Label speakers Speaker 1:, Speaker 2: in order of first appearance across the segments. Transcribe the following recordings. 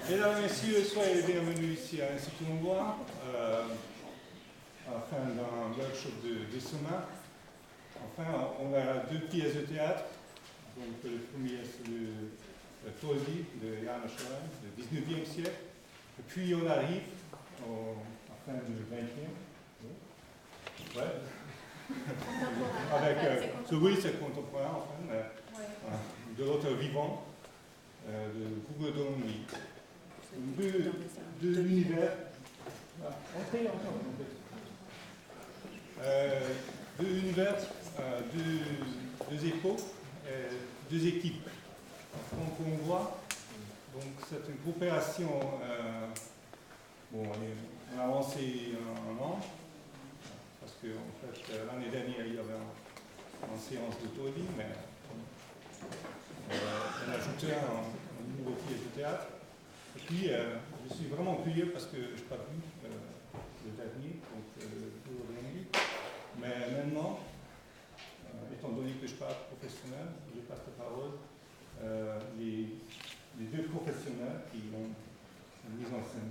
Speaker 1: Mesdames et messieurs, soyez les bienvenus ici à l'Institut hongrois, à la fin d'un workshop de Soma. Enfin, on a deux pièces de théâtre. Donc, le premier, c'est le Toldi de János Arany, du 19e siècle. Et puis, on arrive à la fin du 20e. Ouais. Avec, oui, c'est contemporain, enfin, de l'auteur vivant, de Hugo Donny. De l'univers, de l'univers, deux époques, deux équipes. Donc on voit, donc c'est une coopération, bon, on a avancé un an, parce que en fait l'année dernière il y avait une séance de Toldi, mais on a ajouté un nouveau pièce de théâtre. Et puis, je suis vraiment curieux parce que je n'ai pas vu le dernier, donc le dernier. Mais maintenant, étant donné que je parle professionnel, je passe la parole les deux professionnels qui ont mis en scène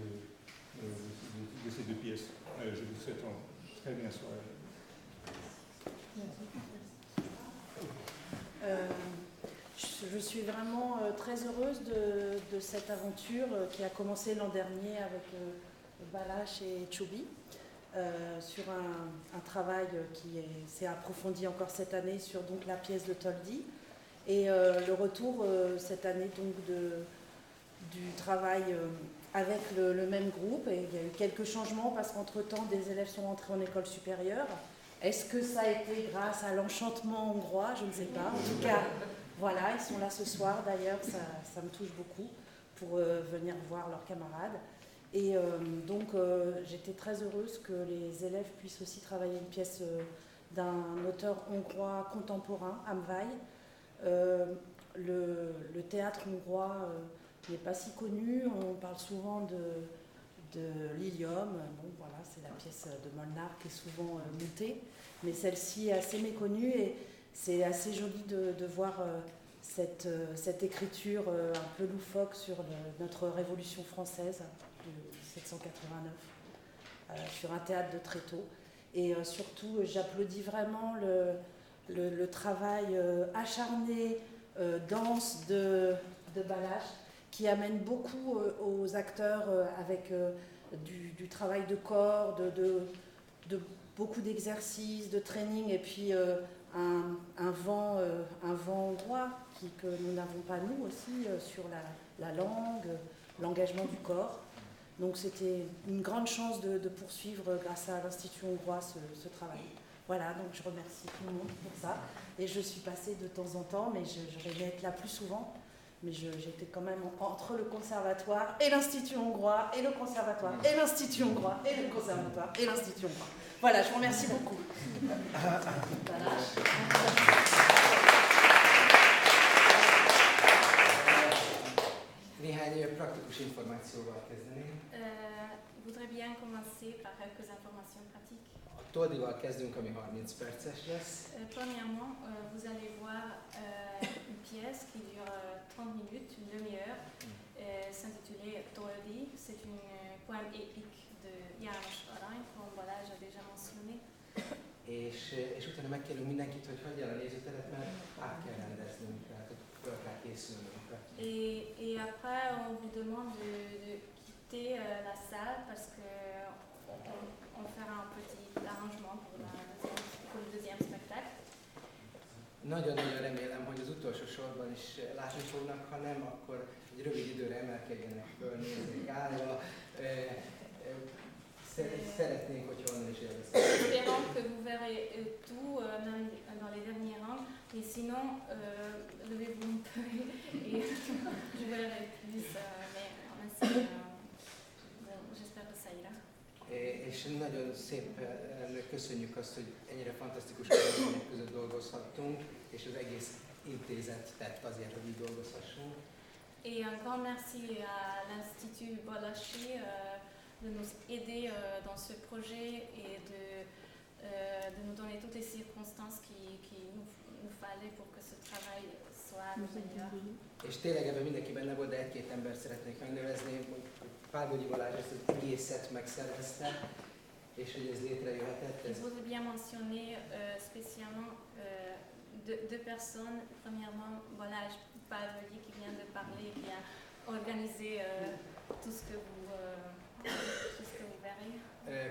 Speaker 1: de ces deux pièces. Je vous souhaite une très bien soirée.
Speaker 2: Je suis vraiment très heureuse de cette aventure qui a commencé l'an dernier avec Balázs et Csubi sur un travail qui s'est approfondi encore cette année sur donc, la pièce de Toldi et le retour cette année donc, du travail avec le même groupe. Et il y a eu quelques changements parce qu'entre-temps des élèves sont entrés en école supérieure. Est-ce que ça a été grâce à l'enchantement hongrois? Je ne sais pas. En tout cas, voilà, ils sont là ce soir d'ailleurs, ça me touche beaucoup pour venir voir leurs camarades. Et donc j'étais très heureuse que les élèves puissent aussi travailler une pièce d'un auteur hongrois contemporain, Amvai. Le théâtre hongrois n'est pas si connu, on parle souvent de l'Ilium, bon voilà, c'est la pièce de Molnar qui est souvent montée, mais celle-ci est assez méconnue et c'est assez joli de voir cette écriture un peu loufoque sur notre Révolution française de 1789 sur un théâtre de Tréteau. Et surtout, j'applaudis vraiment le travail acharné, dense de Balázs, qui amène beaucoup aux acteurs avec du travail de corps, de beaucoup d'exercices, de training, et puis un vent hongrois que nous n'avons pas nous aussi sur la langue, l'engagement du corps. Donc c'était une grande chance de poursuivre grâce à l'Institut hongrois ce travail. Voilà, donc je remercie tout le monde pour ça. Et je suis passée de temps en temps, mais j'aurais aimé être là plus souvent. Mais j'étais quand même entre le conservatoire et l'Institut hongrois, et le conservatoire, et l'Institut hongrois, et le conservatoire, et l'Institut hongrois. Voilà, je vous remercie beaucoup.
Speaker 3: Néhány praktikus információval kezdeném.
Speaker 4: Voudrais bien commencer par quelques informations pratiques.
Speaker 3: A Toldival kezdünk, ami 30 perces lesz.
Speaker 4: Premièrement, vous allez voir une pièce qui dure 30 minutes, une demi-heure, s'intitulée Toldi. C'est une poème épique de János Arany, comme Balázs a déjà mentionné.
Speaker 3: És utána megkérünk mindenkit, hogy hagyja el a nézőteret, mert át kell rendeznünk, tehát fel kell készülnünk.
Speaker 4: Et après, on vous demande de quitter la salle parce qu'on fera un
Speaker 3: Nagyon-nagyon remélem, hogy az utolsó sorban is látni fognak, ha nem, akkor egy rövid időre emelkedjenek föl, nézzék állva. Szeretnénk, hogyha onnan is élvezték.
Speaker 4: Espérons que vous verrez tout, même dans les derniers rangs, mais sinon, levez-vous un peu et je verrai plus, mais ainsi, j'espère que ça ira.
Speaker 3: És nagyon szépen köszönjük azt, hogy ennyire fantasztikus körülmények között dolgozhattunk, és az egész intézet tett azért, hogy így dolgozhassunk.
Speaker 4: Et un grand merci à l'Institut Balachi de nous aider dans ce projet et de nous donner toutes les circonstances qui nous fallait pour que ce travail soit meilleur.
Speaker 3: És tényleg ebben mindenki benne volt, de egy-két embert szeretnék megnevezni, hogy Pálgogyi Balázs ezt az egészet megszervezte, és hogy ez létrejöhetett.
Speaker 4: Je voudrais bien mentionner spécialement deux personnes. Premièrement, Balázs Pálgogyi qui vient de parler, qui a organisé tout ce que vous verrez.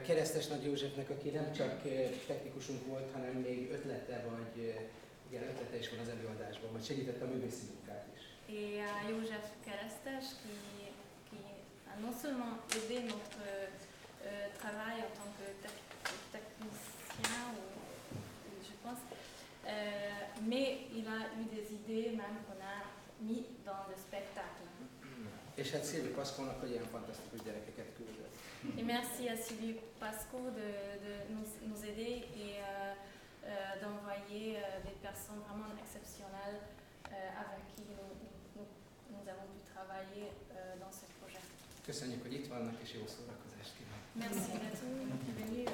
Speaker 3: Keresztes Nagy Józsefnek, aki nem csak technikusunk volt, hanem még ötlete is van az előadásban, vagy segítette a művészi munkát is.
Speaker 4: Et à József Keresztes qui a non seulement aidé notre travail en tant que technicien, je pense, mais il a eu des idées même qu'on a mis dans le spectacle.
Speaker 3: És hát Szilvi Paszkónak, hogy ilyen fantasztikus gyerekeket küldött.
Speaker 4: Et merci à Sylvie Pasco de nous aider et d'envoyer des personnes vraiment exceptionnelles avec qui nous avons pu travailler dans ce projet.
Speaker 3: Köszönjük, hogy itt vannak, és jó szórakozást kívánok.
Speaker 4: Merci à tous qui sont venus.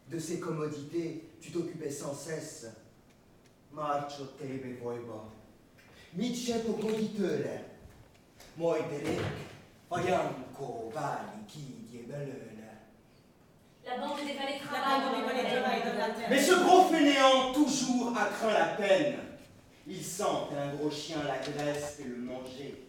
Speaker 5: De ces commodités, tu t'occupais sans cesse. Marcio tebe voiba. Mit se pogoditőle? Majd rég, Fajanko váli kígyé belőle.
Speaker 6: La bande des valets travaille dans la terre.
Speaker 5: Mais ce gros fainéant toujours a craint la peine. Il sent un gros chien la graisse et le manger.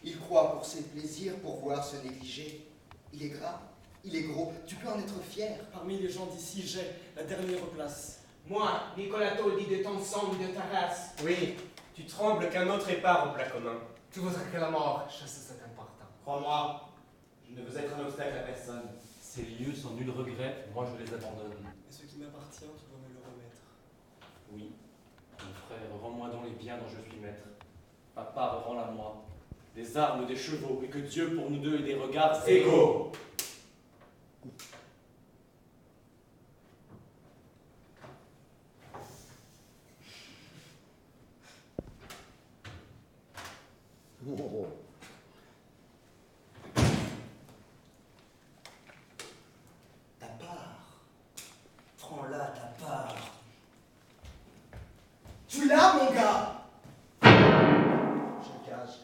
Speaker 5: Il croit pour ses plaisirs pouvoir se négliger. Il est gras. Il est gros, tu peux en être fier.
Speaker 7: Parmi les gens d'ici, j'ai la dernière place.
Speaker 8: Moi, Nicolas Taudi de ton sang, de ta race.
Speaker 9: Oui, tu trembles qu'un autre épare au plat commun.
Speaker 8: Tu voudrais que la mort chasse cet important.
Speaker 10: Crois-moi, je ne veux être un obstacle à personne.
Speaker 11: Ces lieux sans nul regret, moi je les abandonne.
Speaker 7: Et ce qui m'appartient, tu dois me le remettre.
Speaker 11: Oui, mon frère, rends-moi donc les biens dont je suis maître. Papa, rends-la-moi. Des armes, des chevaux, et que Dieu pour nous deux ait des regards égaux.
Speaker 5: Oh. Ta part. Prends-la, ta part. Tu l'as, mon gars. Je gage.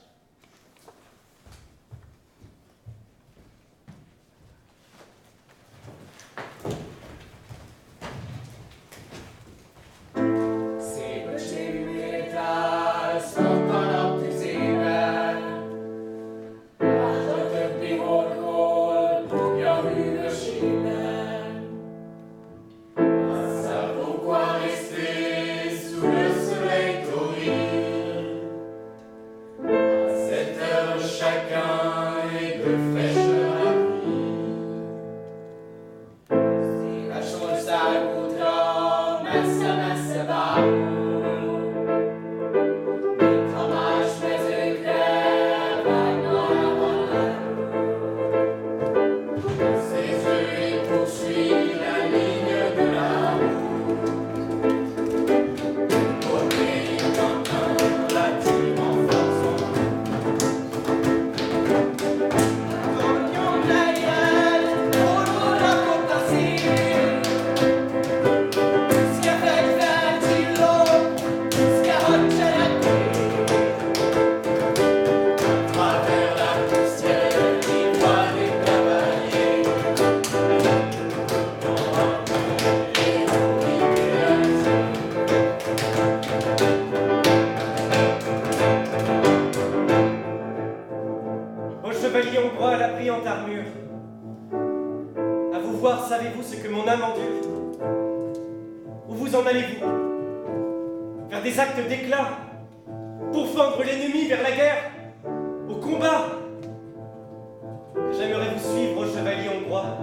Speaker 9: soir, savez-vous ce que mon âme endure? Où vous en allez-vous? Vers des actes d'éclat? Pour fendre l'ennemi vers la guerre? Au combat? J'aimerais vous suivre, ô chevalier hongrois,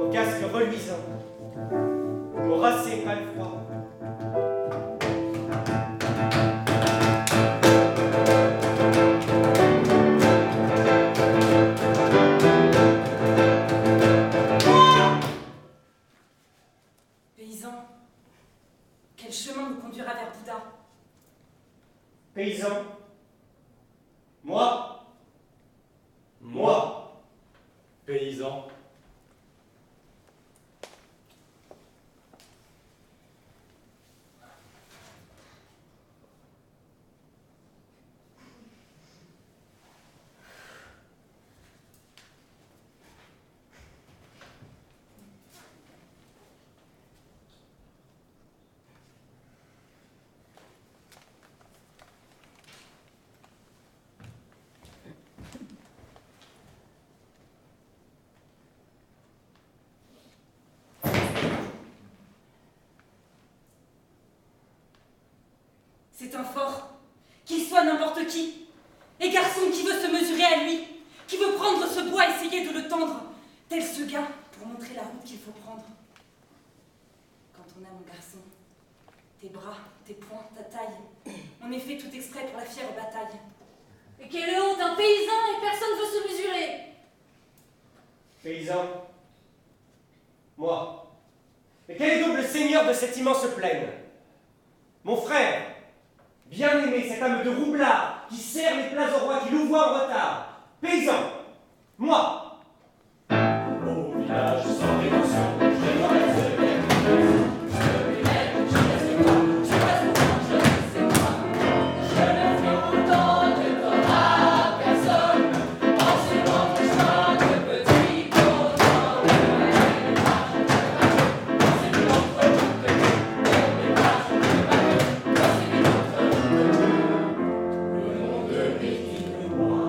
Speaker 9: au casque reluisant, au racé palefroid.
Speaker 6: Paysan, quel chemin nous conduira vers Bouddha?
Speaker 9: Paysan, moi,
Speaker 11: Paysan.
Speaker 6: C'est un fort, qu'il soit n'importe qui, et garçon qui veut se mesurer à lui, qui veut prendre ce bois, essayer de le tendre, tel ce gars, pour montrer la route qu'il faut prendre. Quand on a, mon garçon, tes bras, tes poings, ta taille, on est fait tout exprès pour la fière bataille.
Speaker 4: Mais quelle honte, un paysan et personne veut se mesurer.
Speaker 9: Paysan, moi. Mais quel est donc le seigneur de cette immense plaine? Mon frère, bien-aimé, cette âme de roublard qui sert les plats au roi, qui nous voit en retard. Paysan, moi.
Speaker 11: Au village sans rédemption, je dois rester bien. Je m'élève, je reste pas, je reste pas, je reste pas. Je ne fais pourtant de tort à personne, en suivant mon chemin de petit content. C'est une autre route de vie, on n'est pas, je ne pas que, c'est une autre route de vie. Le monde médit le moi,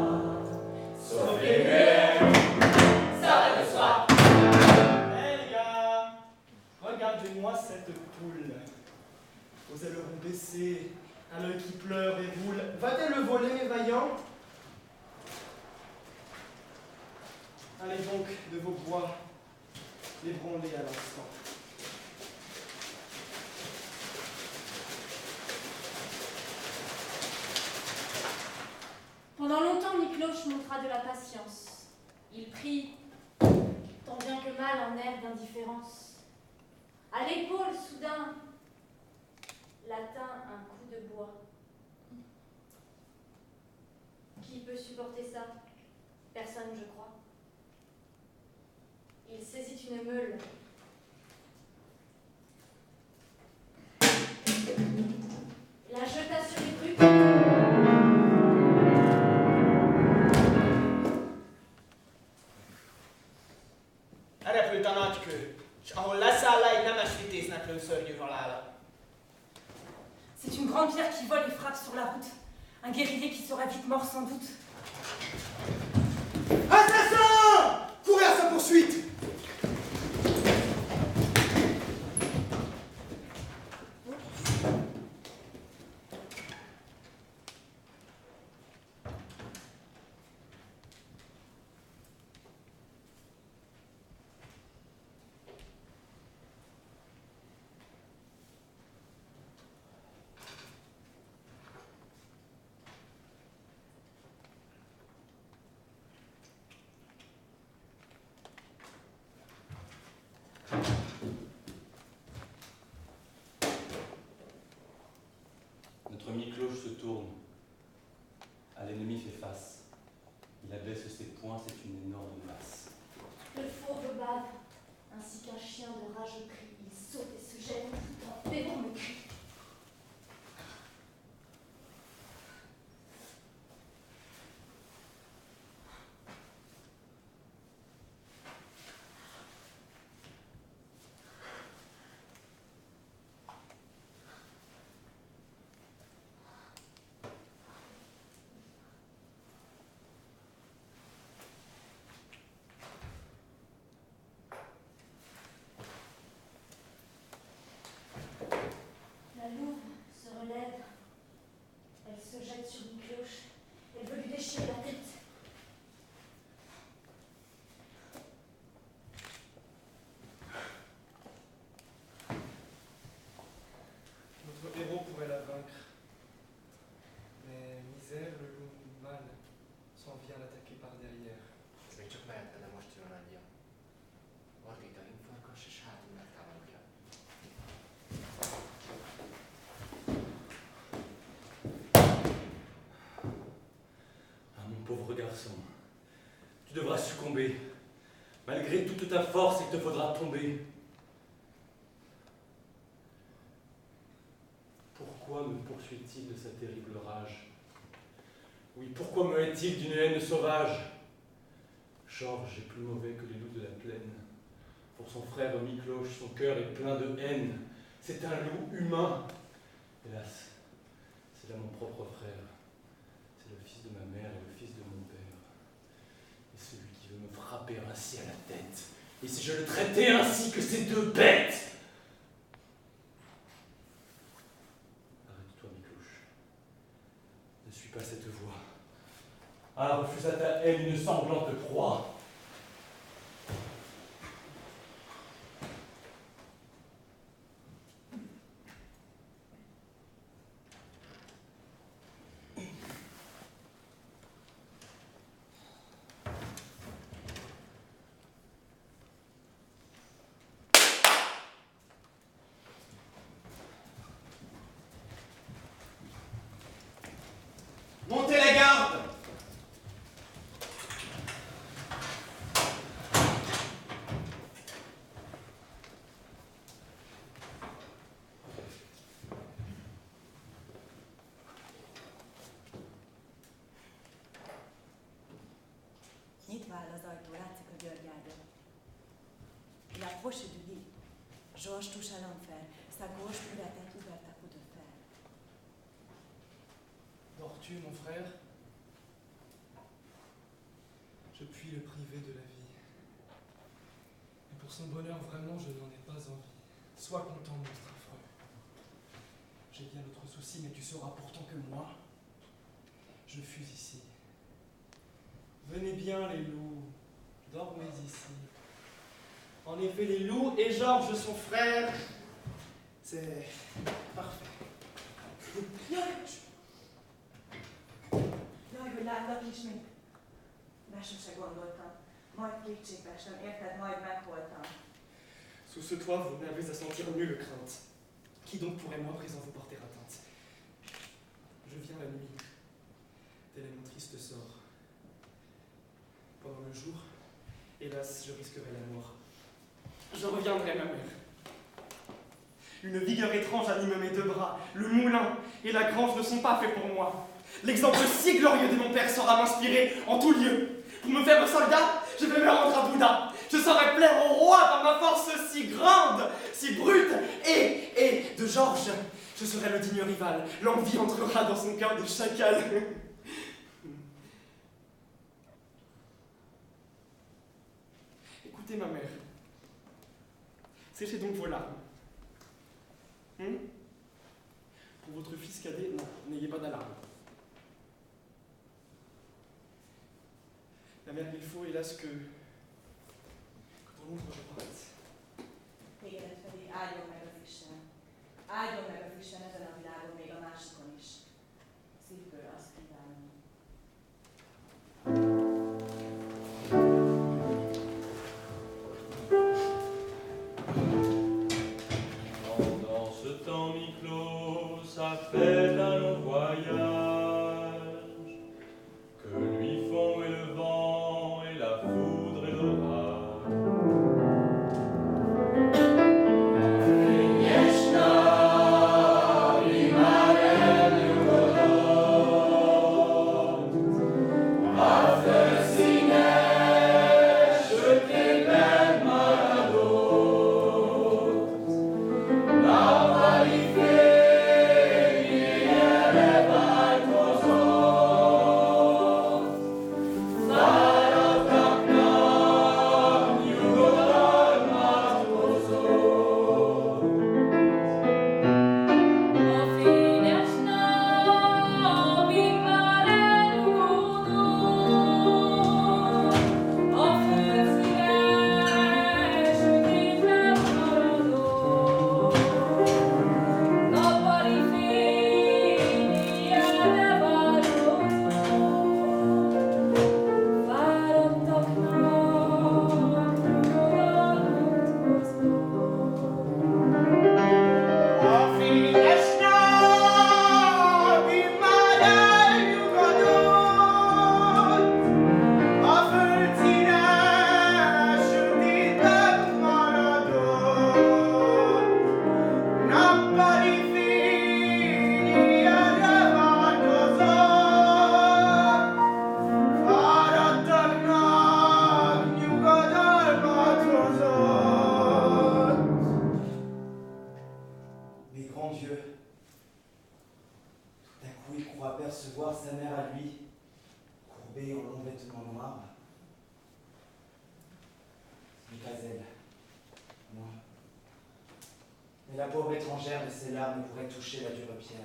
Speaker 11: sauf les mères, ça va de soi.
Speaker 7: Les gars, regardez-moi cette poule. Aux ailerons baissés, à l'œil qui pleure et roule. Va-t-elle le voler, mes vaillants? Allez donc de vos bois, les branler à l'instant.
Speaker 4: Pendant longtemps, Mikloche montra de la patience. Il prit, tant bien que mal, un air d'indifférence. À l'épaule, soudain, l'atteint un coup de bois. Qui peut supporter ça? Personne, je crois. Il saisit une meule. La jeta sur les trucs.
Speaker 8: Repültanak kő, és ahol leszáll egy nemes vitéznek lő szörnyű halála.
Speaker 6: C'est une grande pierre qui vole et frappe sur la route. Un guerrier qui sera vite mort sans doute.
Speaker 5: Assassin! Courez à sa poursuite!
Speaker 11: Notre Mikloche se tourne. À l'ennemi fait face. Il abaisse ses poings, c'est une énorme masse.
Speaker 4: Le fauve bave, ainsi qu'un chien de rageux cri. Il saute et se jette tout en d'énormes cris.
Speaker 12: succomber. Malgré toute ta force, il te faudra tomber. Pourquoi me poursuit-il de sa terrible rage? Oui, pourquoi me hait-il d'une haine sauvage? Georges est plus mauvais que les loups de la plaine. Pour son frère Mikloche, son cœur est plein de haine. C'est un loup humain. Hélas, c'est là mon propre frère. C'est le fils de ma mère et le fils de mon père. Et celui qui veut me frapper ainsi à la tête. Et si je le traitais ainsi que ces deux bêtes? Arrête-toi, Mikloche. Ne suis pas cette voix. Ah, refuse à ta haine une sanglante proie.
Speaker 5: Montez la garde!
Speaker 13: Nyitva áll az ajtó, látszik a Györgyágyon. La approche du lit. Georges touche à l'enfer. Sa gauche pourrait être ouverte à coups de fer.
Speaker 7: Dors-tu, mon frère? Je puis le priver de la vie. Mais pour son bonheur, vraiment, je n'en ai pas envie. Sois content, monstre affreux. J'ai bien d'autres soucis, mais tu sauras pourtant que moi, je fus ici. Venez bien, les loups, dormez ici. En effet, les loups et Georges, son frère, c'est parfait.
Speaker 13: Jaj, hogy látlak is még. Be sose gondoltam. Majd kétségbe estem, érted, majd megholtam.
Speaker 7: Sous ce toit, vous n'avez à sentir nulle crainte. Qui donc pourrait, moi, présent, vous porter atteinte? Je viens la nuit. Tel est mon triste sort. Pendant le jour, hélas, je risquerai la mort. Je reviendrai, ma mère. Une vigueur étrange anime mes deux bras. Le moulin et la grange ne sont pas faits pour moi. L'exemple si glorieux de mon père saura m'inspirer en tout lieu. Pour me faire soldat, je vais me rendre à Bouddha. Je saurai plaire au roi par ma force si grande, si brute. Et de Georges, je serai le digne rival. L'envie entrera dans son cœur de chacal. Écoutez, ma mère. Séchez donc vos larmes. Pour votre fils cadet, non, n'ayez pas d'alarme. La mère, il faut, hélas, que ton ombre reparaisse.
Speaker 13: Tégedet pedig áldjon meg az Isten. Áldjon meg az Isten ezen a világon, még a másikon is. Szívből azt kívánom.
Speaker 12: Pendant ce temps, Miklos a fait un long voyage, que lui font et le vent et la foudre
Speaker 10: Mais la pauvre étrangère de ses larmes pourrait toucher la dure pierre.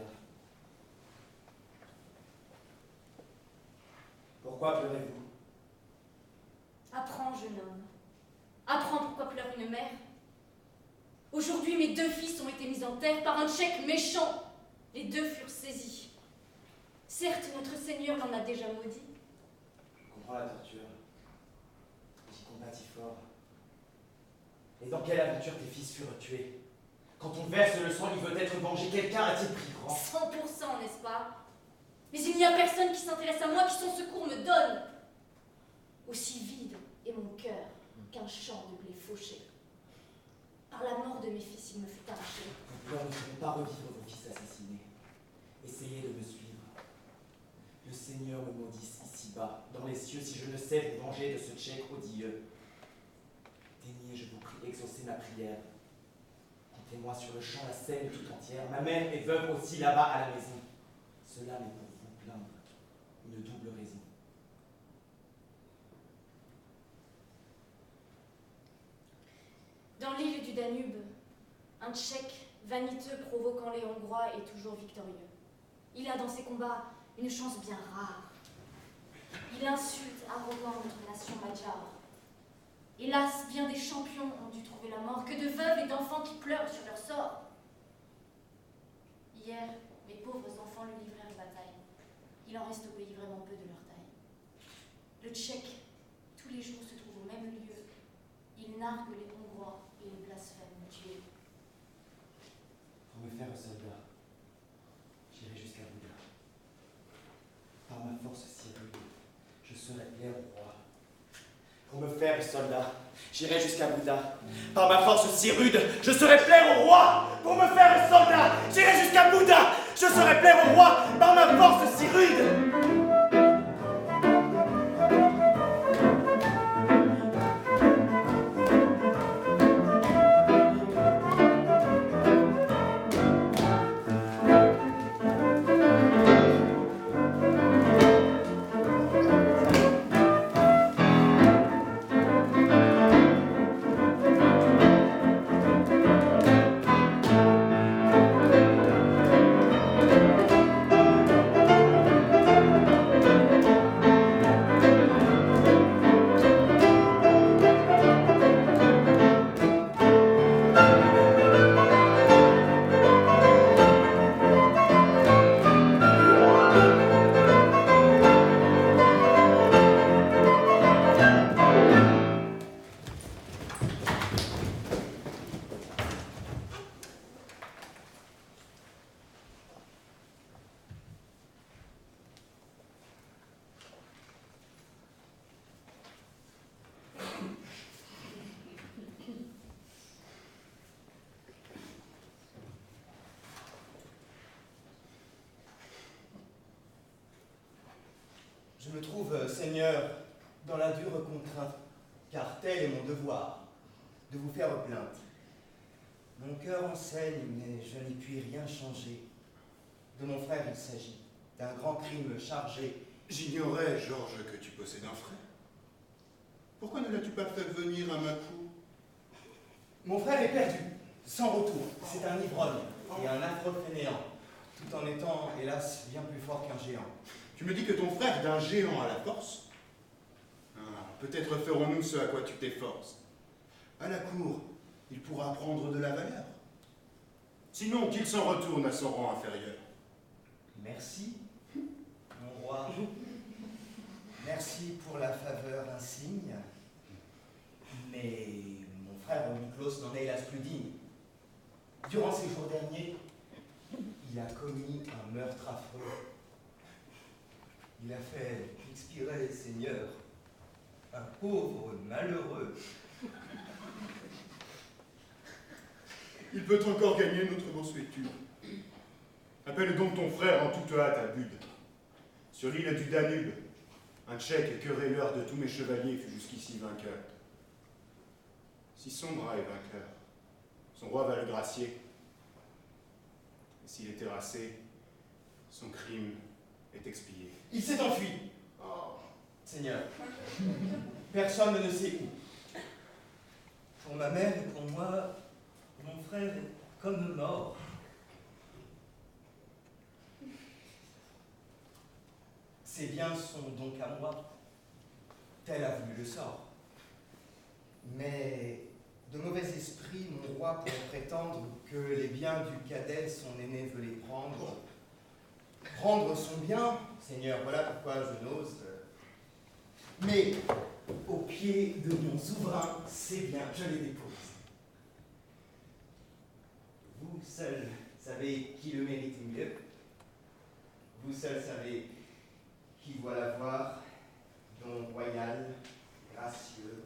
Speaker 10: Pourquoi pleurez-vous?
Speaker 6: Apprends, jeune homme. Apprends pourquoi pleure une mère. Aujourd'hui, mes 2 fils ont été mis en terre par un tchèque méchant. Les 2 furent saisis. Certes, notre Seigneur l'en a déjà maudit.
Speaker 10: Je comprends la torture. J'y compatis fort. Et dans quelle aventure tes fils furent tués? Quand on verse le sang, il veut être vengé. Quelqu'un a-t-il pris grand?
Speaker 6: 100%, n'est-ce pas? Mais il n'y a personne qui s'intéresse à moi, qui son secours me donne. Aussi vide est mon cœur qu'un champ de blé fauché. Par la mort de mes fils, il me fut arraché.
Speaker 10: Vos pleurs ne feront pas revivre vos fils assassinés. Essayez de me suivre. Le Seigneur me maudisse ici-bas, dans les cieux, si je ne sais vous venger de ce tchèque odieux. Daignez, je vous prie, exaucer ma prière. Contez-moi sur le champ la scène tout entière. Ma mère est veuve aussi là-bas à la maison. Cela m'est pour vous plaindre une double raison.
Speaker 6: Dans l'île du Danube, un Tchèque vaniteux provoquant les Hongrois est toujours victorieux. Il a dans ses combats une chance bien rare. Il insulte arrogant notre nation magyare. Hélas, bien des champions ont dû trouver la mort, que de veuves et d'enfants qui pleurent sur leur sort. Hier, mes pauvres enfants lui livrèrent bataille. Il en reste au pays vraiment peu de leur taille. Le Tchèque, tous les jours, se trouve au même lieu. Il nargue les Hongrois et les blasphème Dieu.
Speaker 10: Pour me faire soldat, j'irai jusqu'à Bouddha. Par ma force si rude, je serai plaire au roi. Pour me faire soldat, j'irai jusqu'à Bouddha. Par ma force si rude, je serai plaire au roi. Pour me faire soldat, j'irai jusqu'à Bouddha. Je serai plaire au roi. Par ma force si rude.
Speaker 5: Je me trouve, Seigneur, dans la dure contrainte, car tel est mon devoir, de vous faire plainte. Mon cœur enseigne, mais je n'y puis rien changer. De mon frère il s'agit, d'un grand crime chargé.
Speaker 14: J'ignorais, Georges, que tu possèdes un frère. Pourquoi ne l'as-tu pas fait venir à ma cour?
Speaker 5: Mon frère est perdu, sans retour. C'est un ivrogne et un affreux fainéant, tout en étant, hélas, bien plus fort qu'un géant.
Speaker 14: Tu me dis que ton frère est d'un géant à la force? Peut-être ferons-nous ce à quoi tu t'efforces. À la cour, il pourra prendre de la valeur. Sinon, qu'il s'en retourne à son rang inférieur.
Speaker 5: Merci, mon roi. Merci pour la faveur insigne. Mais mon frère Miklos n'en est hélas plus digne. Durant ces jours derniers, il a commis un meurtre affreux. Il a fait expirer, Seigneur, un pauvre malheureux.
Speaker 14: Il peut encore gagner notre mansuétude. Appelle donc ton frère en toute hâte à Bude. Sur l'île du Danube, un Tchèque querelleur de tous mes chevaliers fut jusqu'ici vainqueur. Si son bras est vainqueur, son roi va le gracier. Et s'il est terrassé, son crime est expié.
Speaker 5: Il s'est enfui. Oh, Seigneur, personne ne sait où. Pour ma mère et pour moi, mon frère est comme le mort. Ces biens sont donc à moi. Tel a voulu le sort. Mais de mauvais esprits, mon roi pourrait prétendre que les biens du cadet, son aîné veut les prendre. Prendre son bien, Seigneur, voilà pourquoi je n'ose. Mais au pied de mon souverain, ces biens, je les dépose. Vous seul savez qui le mérite mieux. Vous seul savez qui doit l'avoir, don royal, gracieux.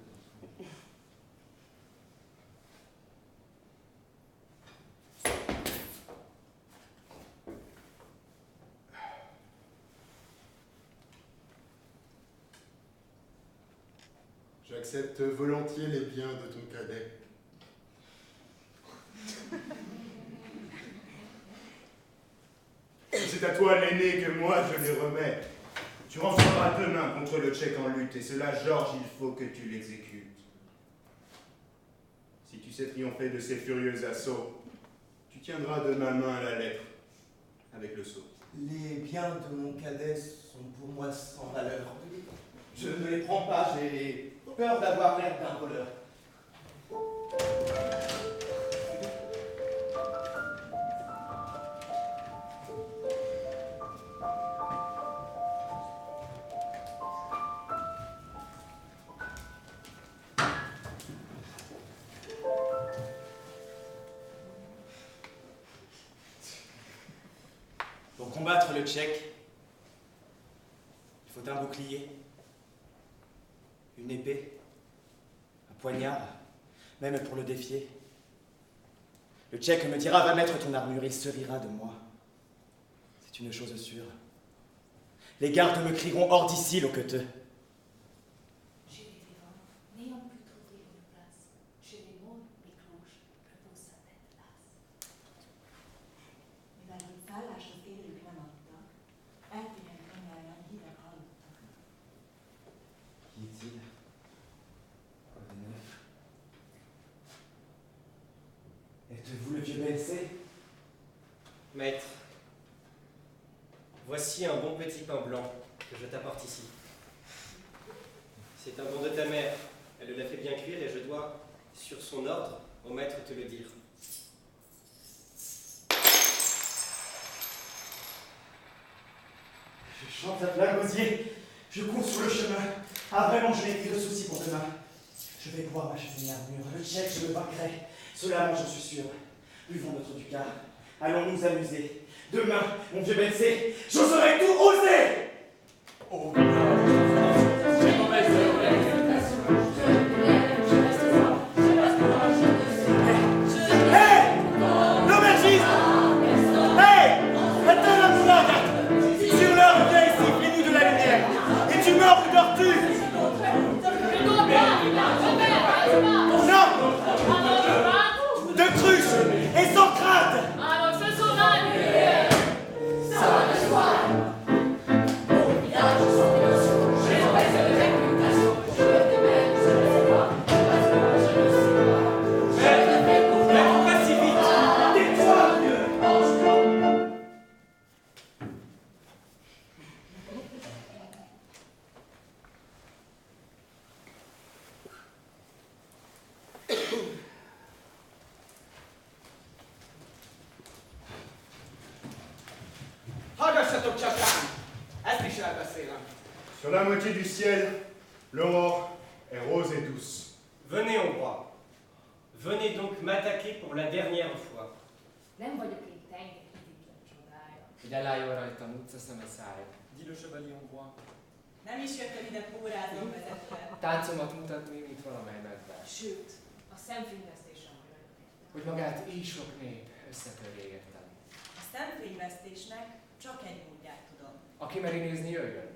Speaker 14: J'accepte volontiers les biens de ton cadet. C'est à toi, l'aîné, que moi je les remets. Tu renverras demain contre le Tchèque en lutte, et cela, Georges, il faut que tu l'exécutes. Si tu sais triompher de ces furieux assauts, tu tiendras de ma main la lettre avec le sceau.
Speaker 5: Les biens de mon cadet sont pour moi sans valeur. Je ne les prends pas, j'ai peur d'avoir l'air d'un voleur.
Speaker 10: Pour combattre le Tchèque, il faut un bouclier, une épée, un poignard, même pour le défier. Le Tchèque me dira, va mettre ton armure, il se rira de moi. C'est une chose sûre. Les gardes me crieront hors d'ici, loqueteux.
Speaker 15: Chez les vivants, n'ayant pu trouver une place, chez les morts, les cloches reposent sa tête lasse.
Speaker 13: Mivel itt szálláshoz élők nem adtak, eltűnnek mindnyájan hírek hallottak.
Speaker 10: Qui est-il? Quoi de neuf? Êtes-vous le vieux Belsé?
Speaker 9: Maître, voici un bon petit pain blanc que je t'apporte ici. C'est un don de ta mère. Elle l'a fait bien cuire et je dois, sur son ordre, au maître te le dire.
Speaker 10: Je chante à plein gosier, je cours sur le chemin. Ah vraiment, je n'ai plus de soucis pour demain. Je vais pouvoir m'acheter une armure. Le Tchèque, je le vaincrai. Cela, moi, j'en suis sûr. Buvons notre ducat. Allons nous amuser. Demain, mon vieux Belsé, j'oserai tout oser. Oh,
Speaker 8: Hallgassatok csakán! Ezt is elbeszélem.
Speaker 14: Sur la moitié du ciel, l'aurore est rose et douce.
Speaker 9: Venez, ô roi. Venez donc m'attaquer pour la dernière fois.
Speaker 15: Nem vagyok én tenger hitetlen csodája.
Speaker 3: Ugye lájol rajtam utca szeme szája.
Speaker 7: Dit le chevalier hongrois.
Speaker 6: Nem is jöttem ide pórázom vezetve.
Speaker 3: Táncomat mutatni, mint valamely medve.
Speaker 15: Sőt, a szemfényvesztésem vagyok.
Speaker 3: Hogy magát így sok nép összetörje értem.
Speaker 6: A szemfényvesztésnek csak egy módját tudom.
Speaker 3: Aki meri nézni, jöjjön.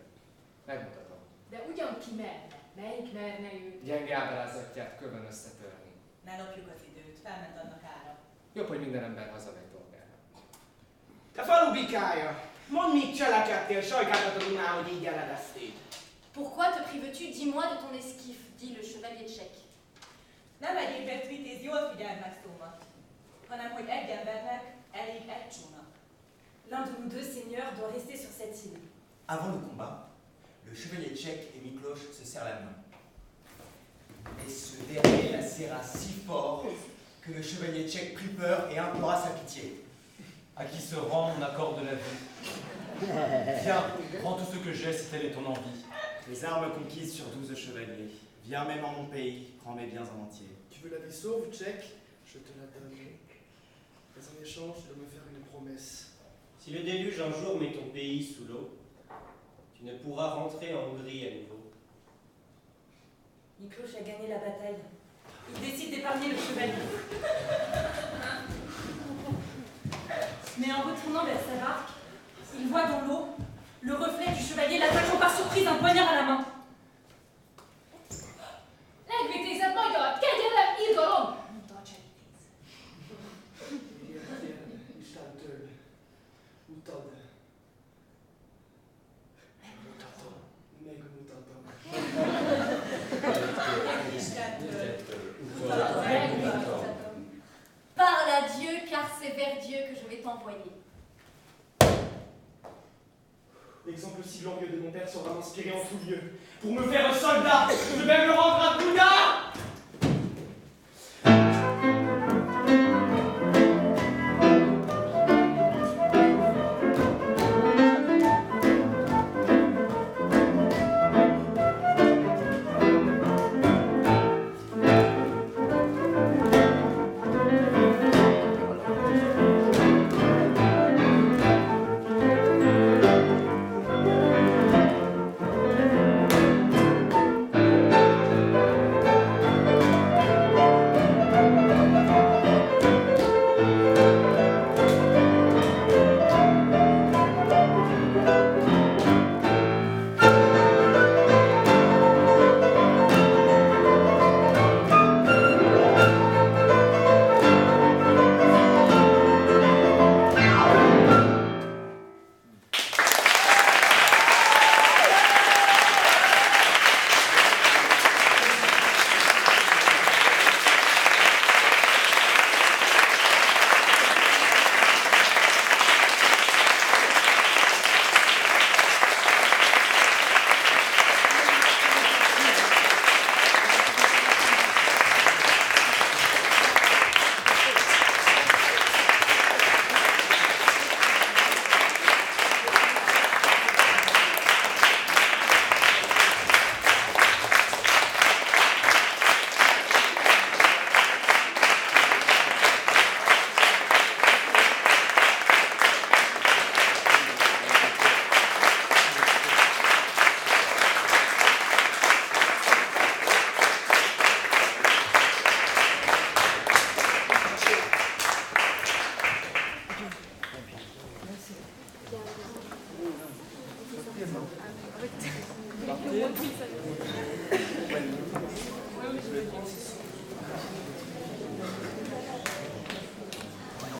Speaker 3: Megmutatom.
Speaker 15: De ugyan ki merne? Melyik merne őt?
Speaker 3: Gyenge ábrázatját kövön összetörni.
Speaker 6: Ne lopjuk az időt, felment annak ára.
Speaker 3: Jobb, hogy minden ember hazamegy dolgára.
Speaker 8: Te falu bikája! Mondd, mit cselekedtél, sajkát a Dunán, hogy így eledeztél.
Speaker 4: Pourquoi te prives-tu? Dis-moi de ton esquiffe, dit le chevalier tchèque.
Speaker 6: Nem egyébként vitéz, jól figyeld meg szómat. Ha hanem hogy egy embernek elég egy csónak. L'un de nous deux seigneurs doit rester sur cette île.
Speaker 5: Avant le combat, le chevalier tchèque et Mikloche se serrent la main. Et ce dernier la serra si fort que le chevalier tchèque prit peur et implora sa pitié.
Speaker 12: À qui se rend, on accorde la vie. Viens, prends tout ce que j'ai si telle est ton envie.
Speaker 10: Les armes conquises sur 12 chevaliers. Viens même en mon pays, prends mes biens en entier.
Speaker 7: Tu veux la vie sauve, tchèque? Je te la donne. Mais en échange, tu dois me faire une promesse.
Speaker 9: Si le déluge un jour met ton pays sous l'eau, tu ne pourras rentrer en Hongrie à nouveau.
Speaker 6: Mikloche a gagné la bataille. Il décide d'épargner le chevalier. Mais en retournant vers sa barque, il voit dans l'eau le reflet du chevalier l'attaquant par surprise d'un poignard à la main.
Speaker 15: Legvitézed magyar, kegyelem, idalom! Tarts
Speaker 7: Istentől utad. Megmutatom.
Speaker 15: Parle à Dieu, car c'est vers Dieu que je vais t'envoyer.
Speaker 7: L'exemple si glorieux de mon père sera m'inspirer en tout lieu. Pour me faire un soldat, je vais me rendre à Bouddha!